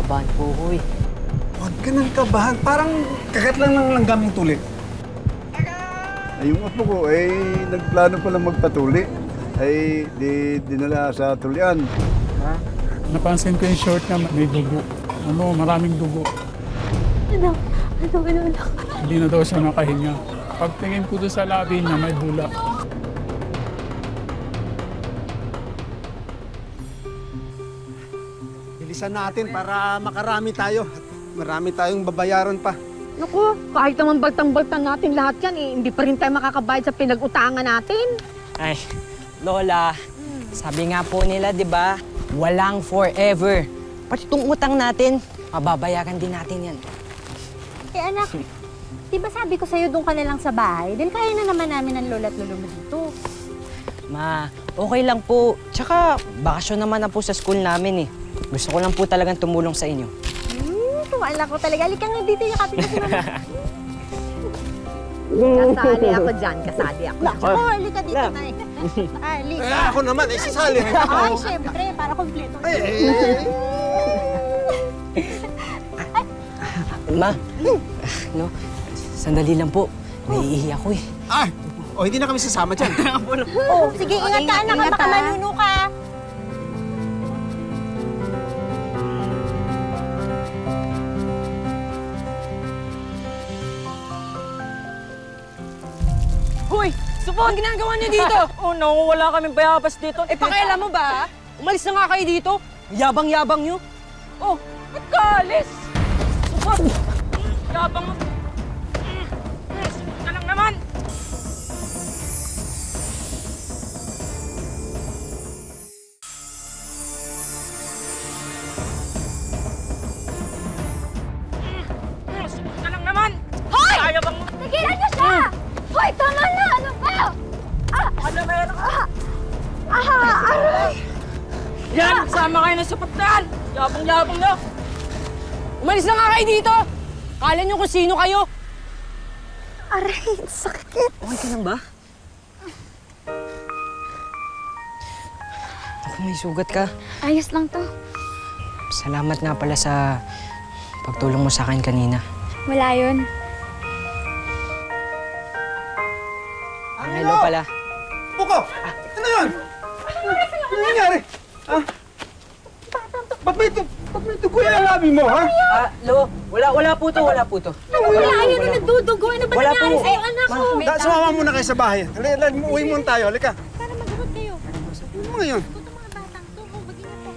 kinakabahan po ko eh. Huwag ka nang kabahan. Parang kagat lang ng langgaming tuli. Ay, yung apo ko, nagplano palang magpatuli. Ay, dinala sa tulian. Ha? Napansin ko yung short na may dugo. Maraming dugo. Ano? Hindi na daw siya nakahinga. Pagtingin ko doon sa labi niya, may bula. Bilisan natin para makarami tayo. At marami tayong babayaran pa. Naku, kahit naman baltang-baltang natin lahat yan, hindi pa rin tayo makakabayad sa pinag-utangan natin. Ay, Lola, sabi nga po nila, di ba, walang forever. Pati itong utang natin, mababayaran din natin yan. Eh anak, di ba sabi ko sa'yo doon ka na lang sa bahay? Dahil kaya na naman namin ang lola at lolo mo dito. Ma, okay lang po. Tsaka, bakasyon naman na po sa school namin eh. Gusto ko lang po talagang tumulong sa inyo. Wala ko talaga. Halika nga dito, yakapin ko si mama. Kasali ako dyan, kasali ako. Oo, halika dito, Nay. Halika. Ako naman, sasali. Ay, syempre, para kompleto. Ma, no, sandali lang po. Naiihi ako eh. Ay, hindi na kami sasama dyan. Oh, sige, ingat ka, anak. Baka manuno ka. Hoy! Supo, ang ginagawa niyo dito? Oh no, wala kaming bayabas dito. Eh, pakialam mo ba? Umalis na nga kayo dito. Yabang-yabang niyo. Oh, ba't ka alis? Supo! Yabang mo. Supo ka lang naman. Supo ka lang naman. Hoy! Yabang mo. Tigilan niyo siya! Hoy, tama na! Ano ba? Ano meron ka? Aray! Yan! Sama kayo ng sapat na yan! Yabang-yabang na! Umalis na nga kayo dito! Kala nyo kung sino kayo! Aray, sakit! Okay ka lang ba? Ako, may sugat ka. Ayos lang to. Salamat nga pala sa pagtulong mo sa akin kanina. Wala yun. Hello pala. Buko! Ano yun? Ano nangyari? Ba't may dugo yung labi mo, ha? Lo, wala po to. Wala yun na nagdudugo. Ano ba Wala nangyari po. sa'yo, anak ko? Sumama muna kayo sa bahay. Uwi muna tayo. Halika. Para magamot kayo. Ano mo ngayon? Ito mga batang to. Mag-ingat po.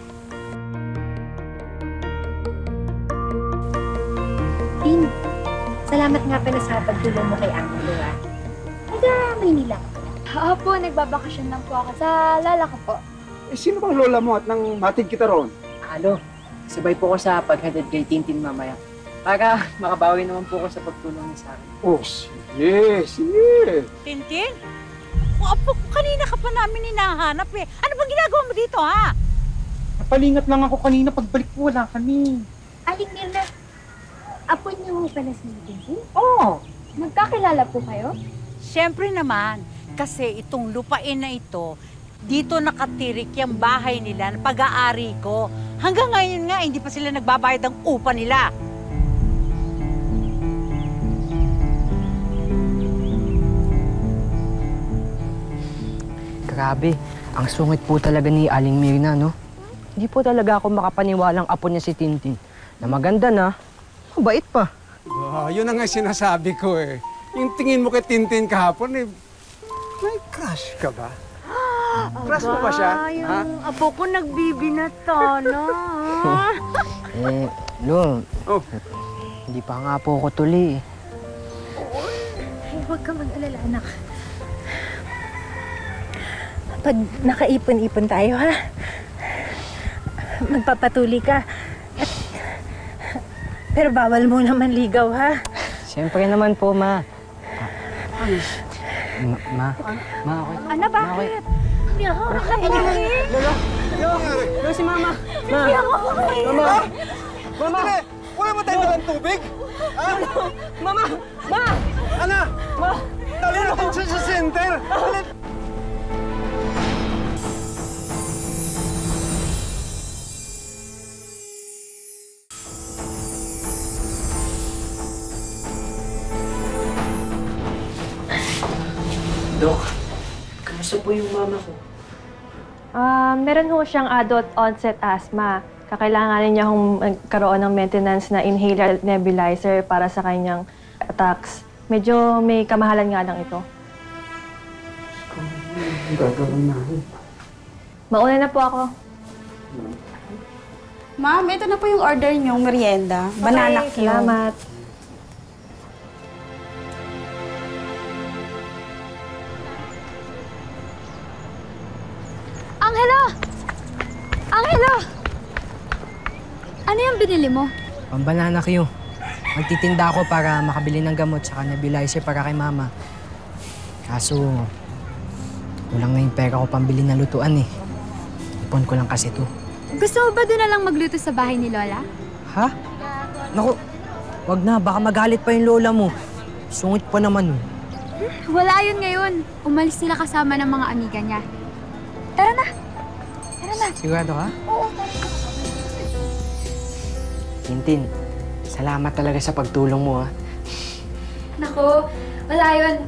Tin, salamat nga pala sa pagtulong mo kay Angelo, ha? Taga Maynila. Opo, nagbabakasyon lang po ako sa lala ko po. Sino bang lola mo at nang matid kita roon? Sabay po ko sa paghatid kay Tintin mamaya. Para makabawi naman po ko sa pagtulong niya sa akin. Oh, sige. Tintin? Apo, kanina ka pa namin hinahanap eh. Ano bang ginagawa mo dito, ha? Napalingat lang ako kanina, pagbalik ko wala kami. Aling Mirna, apo niyo mo pala si Tintin? Oo. Magkakilala po kayo? Siyempre naman, kasi itong lupain na ito, dito nakatirik yung bahay nila na pag-aari ko. Hanggang ngayon nga, hindi pa sila nagbabayad ng upa nila. Grabe, ang sungit po talaga ni Aling Mirna, no? Hindi po talaga ako makapaniwalang apo niya si Tintin. Na maganda na, mabait pa. Yun ang nga sinasabi ko eh. Yung tingin mo kay Tintin kahapon eh, may crush ka ba? Crush mo ba siya? Yung apo ko nagbibinata na. Lo, hindi pa nga po ako tuli eh. Ay, huwag ka mag-alala, anak. Pag nakaipon-ipon tayo, ha? Magpapatuli ka. Pero bawal mo naman ligaw, ha? Siyempre naman po, Ma. Ma, okay. Ano, bakit? Hindi ako. Lolo, si Mama. Hindi ako. Mama. Mama! Wala ba tayo ng tubig? Mama! Ma! Ana! Dali natin siya sa center! Kamusta po yung mama ko? Meron ho siyang adult onset asthma. Kakailanganin niya hong magkaroon ng maintenance na inhaler nebulizer para sa kanyang attacks. Medyo may kamahalan nga lang ito. Ang gagawin namin. Mauna na po ako. Ma'am, ito na po yung order niyong merienda. Banana Okay, Q. salamat. Angelo! Angelo! Ano yung binili mo? Banana Q. Magtitinda ako para makabili ng gamot sa nebulizer para kay mama. Kaso, kulang na yung pera ko pambili ng lutuan eh. Ipon ko lang kasi to. Gusto mo ba doon na lang magluto sa bahay ni Lola? Ha? Naku, wag na. Baka magalit pa yung lola mo. Sungit pa naman. Wala yun ngayon. Umalis sila kasama ng mga amiga niya. Tara na! Tara na! Sigurado ka? Oo. Tintin, salamat talaga sa pagtulong mo, ha? Naku, wala yun.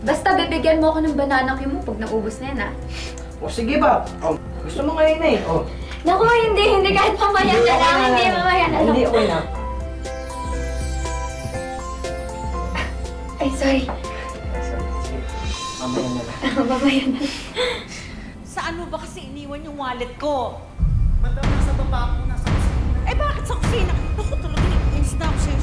Basta bibigyan mo ako ng banana Q mo pag naubos na yan, ah. O sige ba? O, gusto mo ngayon eh. O. Naku, hindi. Kahit mamaya na lang. Hindi, mamaya na lang. Hindi, okay na. Ay, sorry. Mamaya na lang. Mamaya na lang. Saan mo ba kasi iniwan yung wallet ko? Madam, nasa baba ko, nasa kusina. Eh, bakit sa kusina? Naku, talaga nag-ins na ako sa'yo.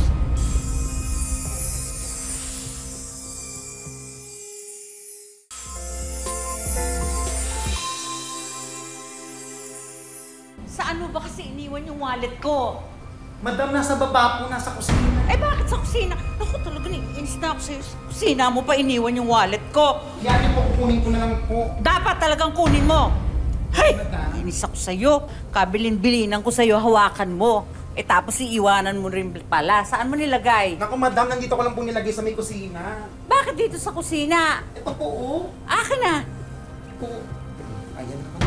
Saan mo ba kasi iniwan yung wallet ko? Madam, nasa baba po, nasa kusina. Eh, bakit sa kusina? Naku, talaga nag-ins na ako sa'yo. Sa kusina mo pa iniwan yung wallet ko. Yan po, kukunin ko na lang po. Dapat talagang kunin mo. Hey! Inis ako sa'yo. Kabilin-bilinan ko sa'yo, hawakan mo. Eh tapos iiwanan mo rin pala. Saan mo nilagay? Naku, madam, nandito ko lang po nilagay sa may kusina. Bakit dito sa kusina? Ito po, oh. Akin na. Po. Ayan naman.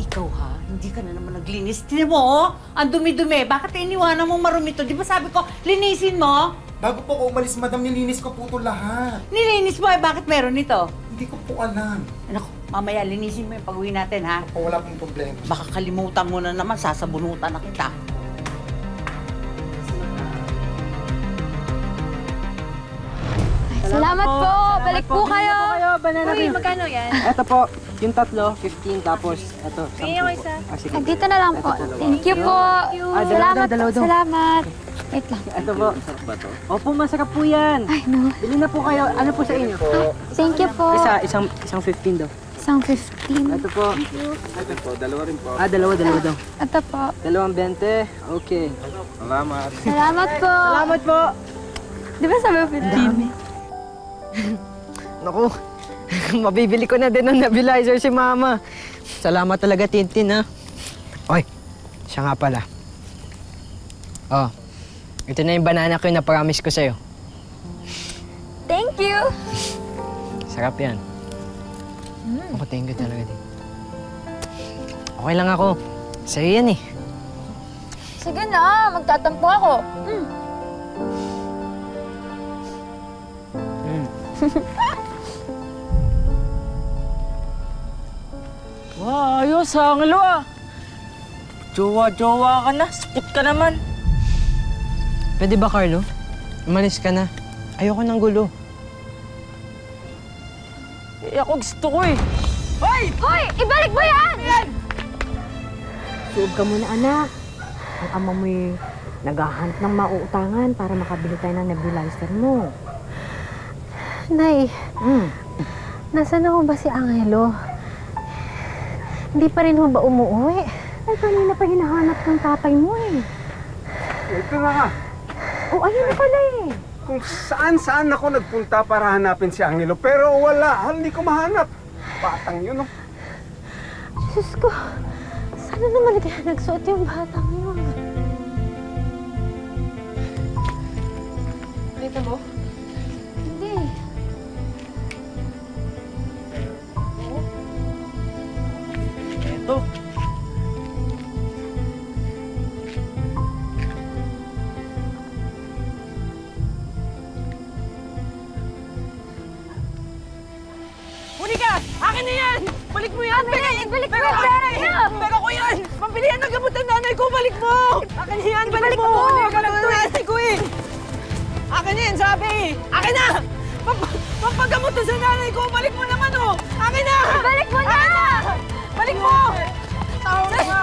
Ikaw ha, hindi ka na naman naglinis. Tinan mo, oh. Ang dumi-dumi. Bakit iniwanan mo marumi to? Di ba sabi ko, linisin mo? Bago po ako umalis, madam, nilinis ko po ito lahat. Nilinis mo, eh bakit meron nito? Hindi ko po alam. Anak, mamaya linisin mo yung pag-uwi natin, ha? Po, wala pong problema. Baka kalimutan mo na naman, sasabunutan na kita. Salamat po! Balik po kayo! Banana Uy, magkano yan? Ito po, yung tatlo, 15, tapos ito, 10 Bigyan ko isa. sige. Dito na lang po. Thank you po. Salamat dalawa po. daw. Salamat. Wait lang. Ito po. Opo, masarap po yan. Ay, no. Bili na po kayo. Ano po sa inyo? Thank you po. Isang 15 daw. Isang 15. Ito po. Ito po, dalawa rin po. Dalawa daw. Ito po. 2.20. Okay. Salamat. Salamat po. Salamat po. Di ba sabi mo 15? Naku, mabibili ko na din ng nebulizer si Mama. Salamat talaga, Tintin, ha? Oy, siya nga pala. Oh, ito na yung banana ko na promise ko sa'yo. Thank you. Sarap yan. Ako, thank you talaga din. Okay lang ako. Sa'yo yan eh. Sige na, magtatampo ako. Wow, ayos ha, ang ah. Jowa-jowa ka na. Spot ka naman. Pwede ba, Carlo? Umalis ka na. Ayoko ng gulo. Eh, ako gusto ko eh. Hoy! Ibalik mo yan! Suog ka muna, anak. Ang ama mo'y naghahanap ng mauutangan para makabili tayo ng nebulizer mo. Nay, nasaan na ho ba si Angelo? Hindi pa rin ho ba umuwi? Ay, kanina pa hinahanap ng tatay mo eh. Ito na nga. Oh, ayun na pala eh. Kung saan-saan ako nagpunta para hanapin si Angelo, pero wala. Hindi ko mahanap. Batang yun, oh. Diyos ko, sana naman kaya nagsuot yung batang yun? Nakita mo? Hindi. Eto. Huli ka! Ibalik mo yung pera niyo! Pero ko yan! Pambilihan ng gamot ng nanay ko! Balik mo! Akin yan! Balik mo! Balik mo ng nanay ko eh! Akin yan, sabi! Akin na! Pampagamot to sa nanay ko! Balik mo naman oh! Akin na! Ibalik mo na! Balik mo!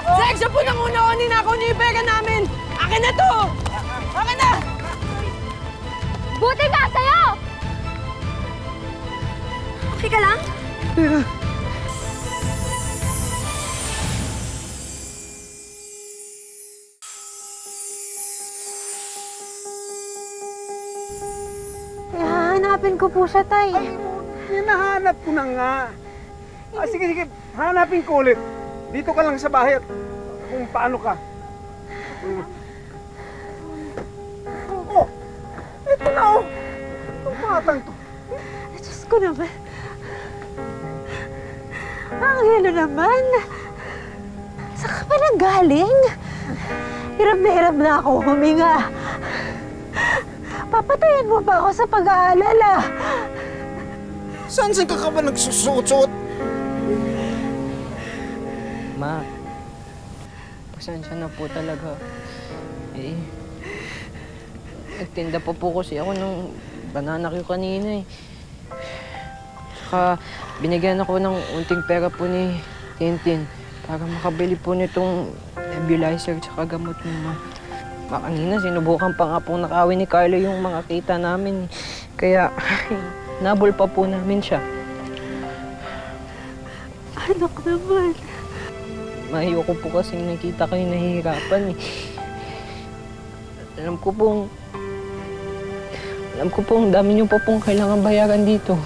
Sa exam po nang una ko, ninakaw niyo yung pera namin! Akin na to! Akin na! Buti nga sa'yo! Okay ka lang? Hanapin ko po siya, Tay. Hinahanap ko na nga. Sige, hanapin ko ulit. Dito ka lang sa bahay at kung paano ka. Oh, ito na oh. Itong batang to. Diyos ko naman. Angelo naman. Saan ka pa nanggaling? Hirap na ako huminga. Papatayin mo ba ako sa pag-aalala? Saan ka ba nagsusuot-suot? Ma, pasensya na po talaga. Eh, nagtinda pa po kasi ako ng banana Q kanina eh. Saka binigyan ako ng unting pera po ni Tintin para makabili po nitong nebulizer tsaka gamot mo, ma. Kanina sinubukan pa nga pong nakawin ni Carlo yung mga kita namin. Kaya nabol pa po namin siya. Anak naman. Ayoko po kasing nakita kayo nahihirapan eh. Alam ko pong dami niyo pa pong kailangan bayaran dito.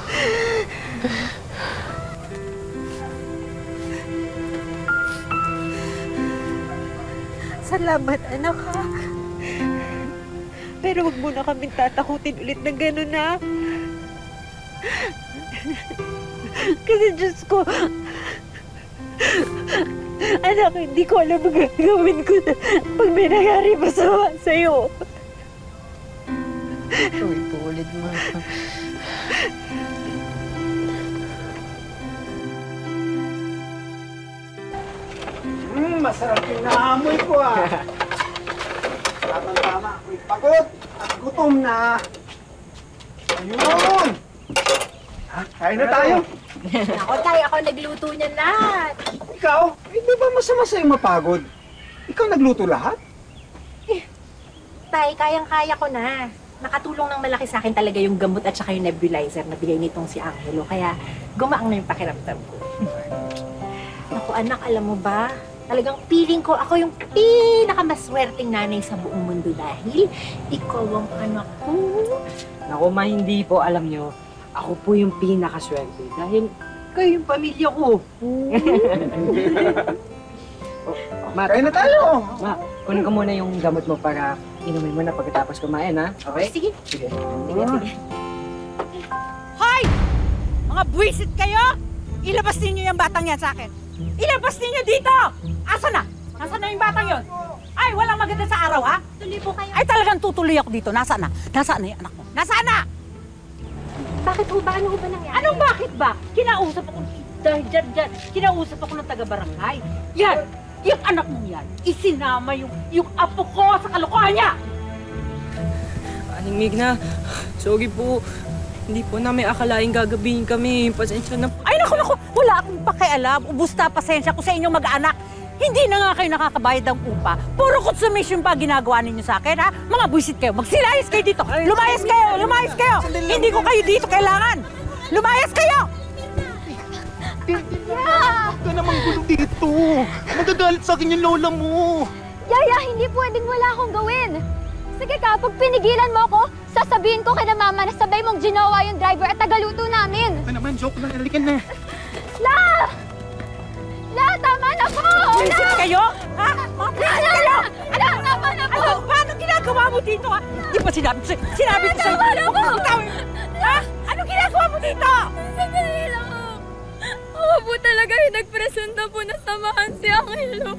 Salamat, anak, ha? Pero huwag mo na kaming tatakutin ulit ng gano'n, ha? Kasi, Diyos ko, anak, hindi ko alam ang gagawin ko na pag may nangyari masama sa'yo. Sorry po ulit, ma. Masarap yung naamoy ko ah. Tama. Ako'y pagod at gutom na. Ayun! Kain na tayo. Ako, Tay, ako nagluto niyan lahat. Ikaw, di ba masama sa'yo mapagod? Ikaw nagluto lahat? Tay, kayang-kaya ko na. Nakatulong ng malaki sa akin talaga yung gamot at saka yung nebulizer na bigay nitong si Angelo. Kaya gumaang na yung pakiramdam ko. Naku, anak, alam mo ba? Talagang feeling ko ako yung pinakamaswerteng nanay sa buong mundo dahil ikaw ang anak ko. Naku, ma, hindi po. Alam nyo, ako po yung pinakaswerte dahil kayo yung pamilya ko. Ma, Kain na tayo. Ma, kunin ko muna yung gamot mo para inumin mo na pagkatapos kumain, ha? Okay? Sige. Sige. Hoy! Mga buwisit kayo! Ilabas ninyo yung batang yan sa akin. Ilabas ninyo dito! Asa na? Nasaan na yung batang yon? Ay, walang maganda sa araw, ha? Tuloy po kayo. Ay, talagang tutuloy ako dito. Nasaan na? Nasaan na yung anak mo? Nasaan na? Bakit ho ba? Ano ho ba nangyari? Anong bakit ba? Kinausap ako, dahil dyan, kinausap ako ng taga-barangay. Yan! Yung anak mong yan, isinama yung apo ko sa kalokohan niya! Aling Migna, sorry po. Hindi po namin akalaing gagabihin kami. Pasensya na po. Ay, naku! Wala akong pakialam. Ubus na pasensya ko sa inyong mag-anak. Hindi na nga kayo nakakabayad ng upa. Puro consummation pa ginagawa ninyo sa akin, ha? Mga buwisit kayo. Magsilayas kayo dito. Lumayas kayo! Lumayas kayo! Hindi ko kayo dito kailangan. Lumayas kayo! Huwag ka namang gulo dito. Magagalit sa akin yung lola mo. Yaya, hindi pwedeng wala akong gawin. Sige ka, pag pinigilan mo ako, sasabihin ko kay na mama na sabay mong ginawa yung driver at tagaluto namin. Ano naman, joke lang. Halikan na. La! La, tama na po! Buwisit kayo? Ha? Mga buwisit kayo! Ala, tama na po! Ano? Paano ginagawa mo dito, ha? Di ba sinabi ko sa'yo? Sinabi ko sa'yo! Tama na po! Ha? Ano ginagawa mo dito? Sandali lang ako. Ako po talaga yung nagpresenta po na samahan si Angelo.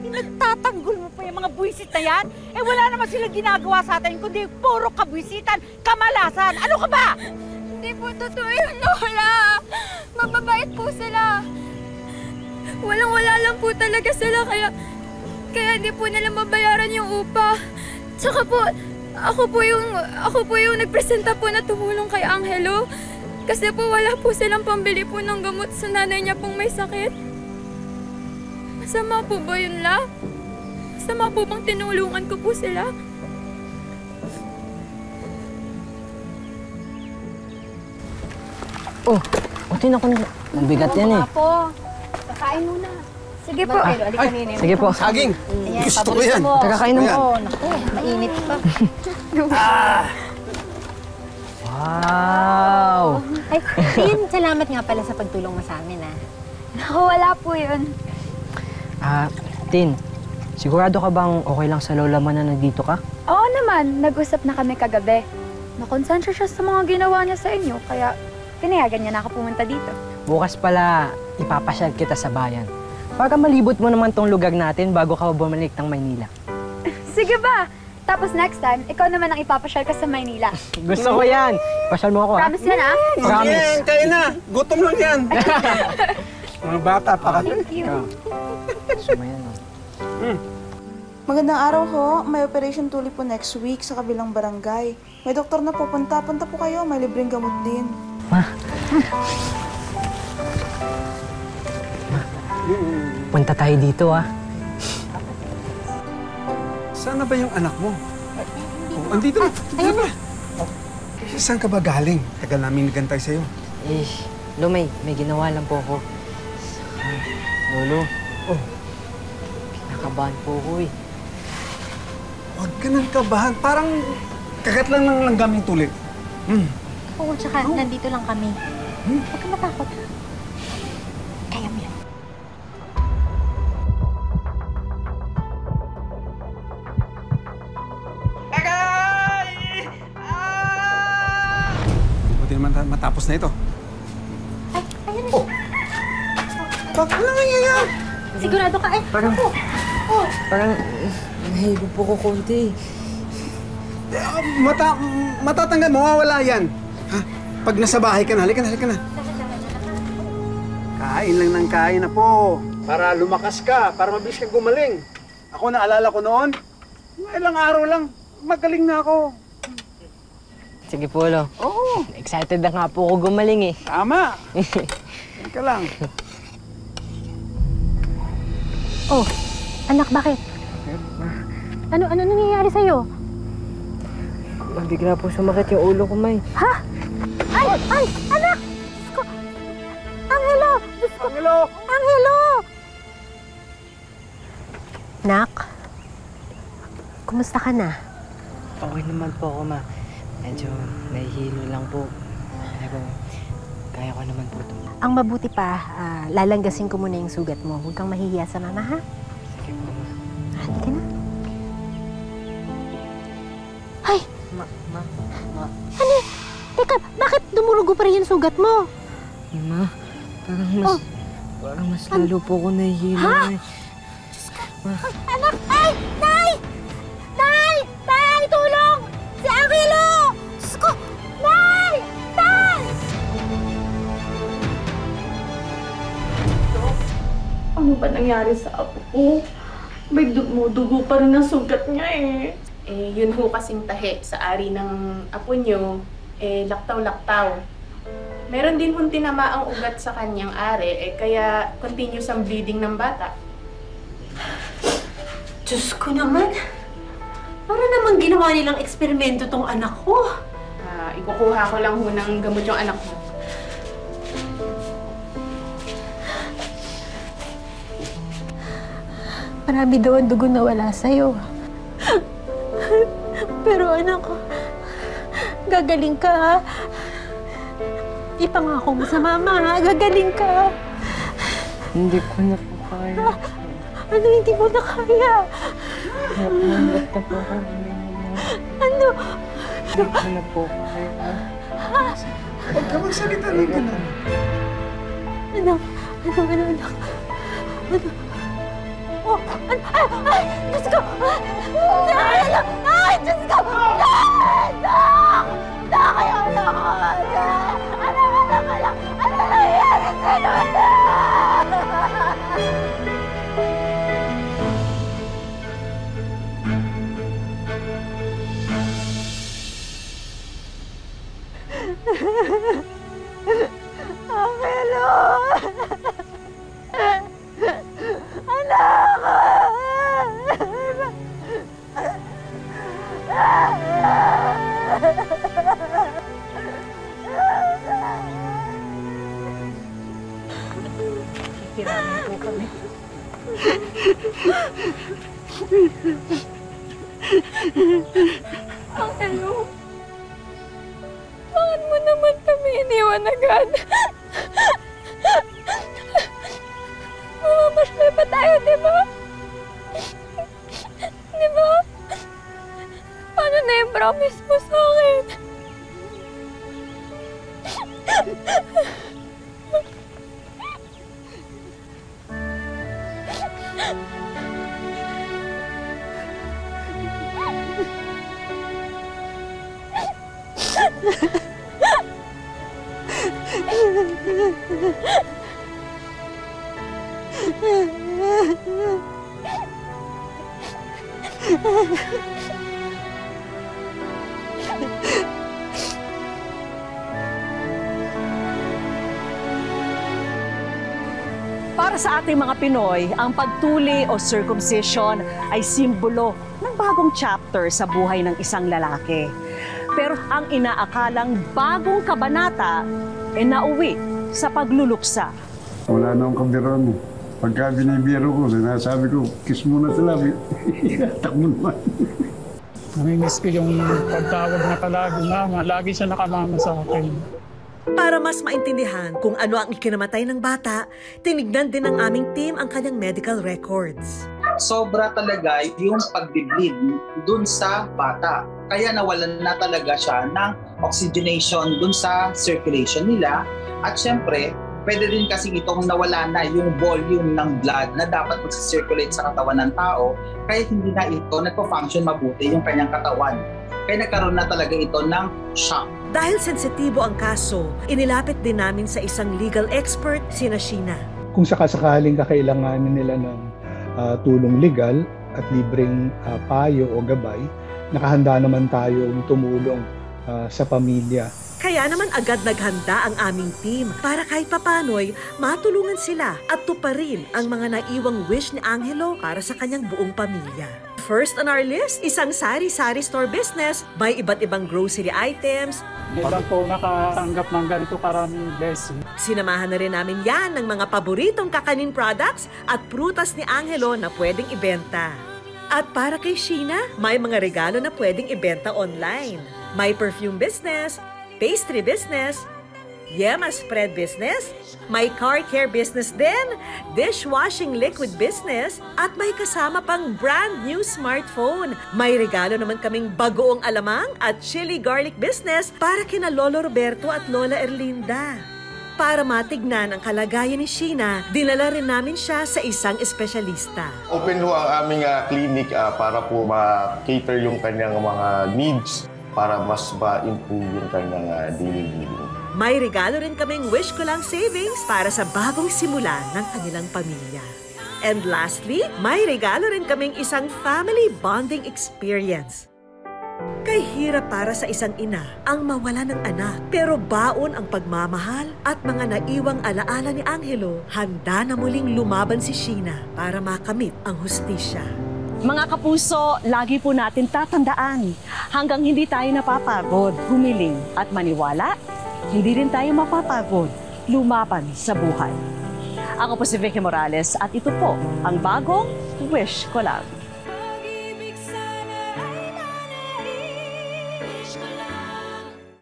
Nagtatanggol mo pa yung mga buwisit na yan? Eh wala naman silang ginagawa sa atin kundi puro kabwisitan, kamalasan. Ano ka ba? Hindi po totoo yun, Lola. Mababait po sila. Walang-wala lang po talaga sila, kaya hindi po nila mabayaran yung upa. Tsaka po, ako po yung nagpresenta po na tumulong kay Angelo. Kasi po wala po silang pambili po ng gamot sa nanay niya pong may sakit. Masama po ba yun, La? Masama po bang tinulungan ko po sila? Utin ako na. Ang bigat yan eh. Po, kakain muna. Sige po. Sige po. Saging! Gusto ko yan. Tagakain mo. Naku, mainit pa. Wow! Ay, Tin, salamat nga pala sa pagtulong mo sa amin, ah. Naku, wala po yun. Tin, sigurado ka bang okay lang sa lola mo na nandito ka? Oo naman, nag-usap na kami kagabi. Nakonsensya siya sa mga ginawa niya sa inyo, kaya pinayagan niya na ako pumunta dito. Bukas pala, ipapasyal kita sa bayan. Para malibot mo naman tong lugar natin bago ka bumalik ng Maynila. Sige ba? Tapos next time, ikaw naman ang ipapasyal ka sa Maynila. Gusto ko yan. Pasyal mo ako, ha? Promise yan, ha? Promise. Sige, kaya na. Gutom lang yan. Mga bata pa kami. Thank you. Gusto mo yan, Magandang araw ho. May operation tuli po next week sa kabilang barangay. May doktor na pupunta. Punta po kayo. May libreng gamot din. Punta tayo dito, ha? Saan na ba yung anak mo? Andito na. Andito na. Saan ka ba galing? Tagal namin nagantay sa'yo. Lumay, may ginawa lang po ako. Lolo. Kinakabahan po ako, eh. Huwag ka nang kabahan. Parang kagat lang ng langgaming tuli. Oo, tsaka nandito lang kami. Huwag ka matakot. Kaya mo yan. Buti naman matapos na ito. Ayun. Bakit lang nangyayari? Sigurado ka, eh. Parang nahihigop po ko konti. Matatanggal, mawawala yan. Ha? Pag nasa bahay ka na, halika na. Kain lang ng kain na po. Para lumakas ka, para mabilis kang gumaling. Ako, naalala ko noon, ilang araw lang, magaling na ako. Sige po, Lo. Oo. Excited na nga po ako gumaling, eh. Tama. Teka lang. Oh, anak, bakit? Ano nangyayari sa'yo? Bigla po sumakit yung ulo ko, May. Ha? Ay, anak! Diyos ko! Angelo! Diyos ko! Angelo! Nak, kumusta ka na? Okay naman po ako, Ma. Medyo nahihilo lang po. Pero kaya ko naman po ito. Ang mabuti pa, lalanggasin ko muna yung sugat mo. Huwag kang mahihiya sa mama, ha? Sige po, Ma. Halika na. Ay! Ma. Ano? Teka, bakit dumurugo pa rin yung sugat mo? Ma, parang mas lalo po ako nahihilo. Ha? Eh. Anak! Ay! Nay! Nay! Nay! Tulong! Si Angelo! Diyos ko! Nay! Nay! Ano ba nangyari sa apo ko? May dugo pa rin ang sugat niya, eh. Yun ho kasing tahi sa ari ng apo nyo, laktaw-laktaw. Meron din hong tinamaang ugat sa kanyang ari, kaya continuous ang bleeding ng bata. Diyos ko naman. Para naman ginawa nilang eksperimento tong anak ko. Ikukuha ko lang ho ng gamot yung anak mo. Marami daw ang dugo na wala sa'yo. Pero anak ko, gagaling ka, ha? Ipangako mo sa mama, ha? Gagaling ka. Hindi ko na po kaya. Ano hindi mo na kaya? Napahangat na po ako. Ano? Hindi ko na po kaya. Huwag ka magsalita ng ganun. Anak, anak. Oh, ay, Diyos ko! Ay, Diyos ko! Anak! Kayo, anak! Ano nangyayari sa'yo, anak? Angelo, bakit mo naman kami iniwan agad? Mamamasyal pa tayo, di ba? Di ba? Paano na yung promise mo sa akin? Para sa ating mga Pinoy, ang pagtuli o circumcision ay simbolo ng bagong chapter sa buhay ng isang lalaki. Pero ang inaakalang bagong kabanata ay nauwi sa pagluluksa. Wala na akong kabiron. Pagka binibiro ko, sinasabi ko, kiss muna sila. Takbo naman. Namimiss ko yung pagtawag na palagi, mama. Lagi siya nakamama sa akin. Para mas maintindihan kung ano ang ikinamatay ng bata, tinignan din ng aming team ang kanyang medical records. Sobra talaga yung pagdibleed dun sa bata. Kaya nawalan na talaga siya ng oxygenation dun sa circulation nila. At syempre, pwede din kasi itong nawala na yung volume ng blood na dapat mag-circulate sa katawan ng tao. Kaya hindi na ito nagpo-function mabuti yung kanyang katawan. Kaya nagkaroon na talaga ito ng shock. Dahil sensitibo ang kaso, inilapit din namin sa isang legal expert, sina Sheena. Kung sakasakaling kakailanganin nila ng tulong legal at libreng payo o gabay, nakahanda naman tayong tumulong sa pamilya. Kaya naman agad naghanda ang aming team para kahit papano'y matulungan sila at tuparin ang mga naiwang wish ni Angelo para sa kanyang buong pamilya. First on our list, isang sari-sari store business, may iba't ibang grocery items. Parang po nakatanggap ng ganito karaming blessing. Sinamahan na rin namin yan ng mga paboritong kakanin products at prutas ni Angelo na pwedeng ibenta. At para kay Sheena, may mga regalo na pwedeng ibenta online. May perfume business, pastry business, yema spread business, may car care business din, dishwashing liquid business, at may kasama pang brand new smartphone. May regalo naman kaming bagoong alamang at chili garlic business para kina Lolo Roberto at Lola Erlinda. Para matignan ang kalagayan ni Sheena, dinala rin namin siya sa isang espesyalista. Open ho ang aming clinic para po ma-cater yung kanyang mga needs para mas ma-improve yung kanyang daily living. May regalo rin kaming Wish Ko Lang savings para sa bagong simula ng kanilang pamilya. And lastly, may regalo rin kaming isang family bonding experience. Kay hirap para sa isang ina ang mawala ng anak, pero baon ang pagmamahal at mga naiwang alaala ni Angelo, handa na muling lumaban si Sheena para makamit ang hustisya. Mga kapuso, lagi po natin tatandaan, hanggang hindi tayo napapagod, humiling at maniwala, hindi rin tayo mapapagod, lumaban sa buhay. Ako po si Vicky Morales at ito po ang bagong Wish Ko Lang.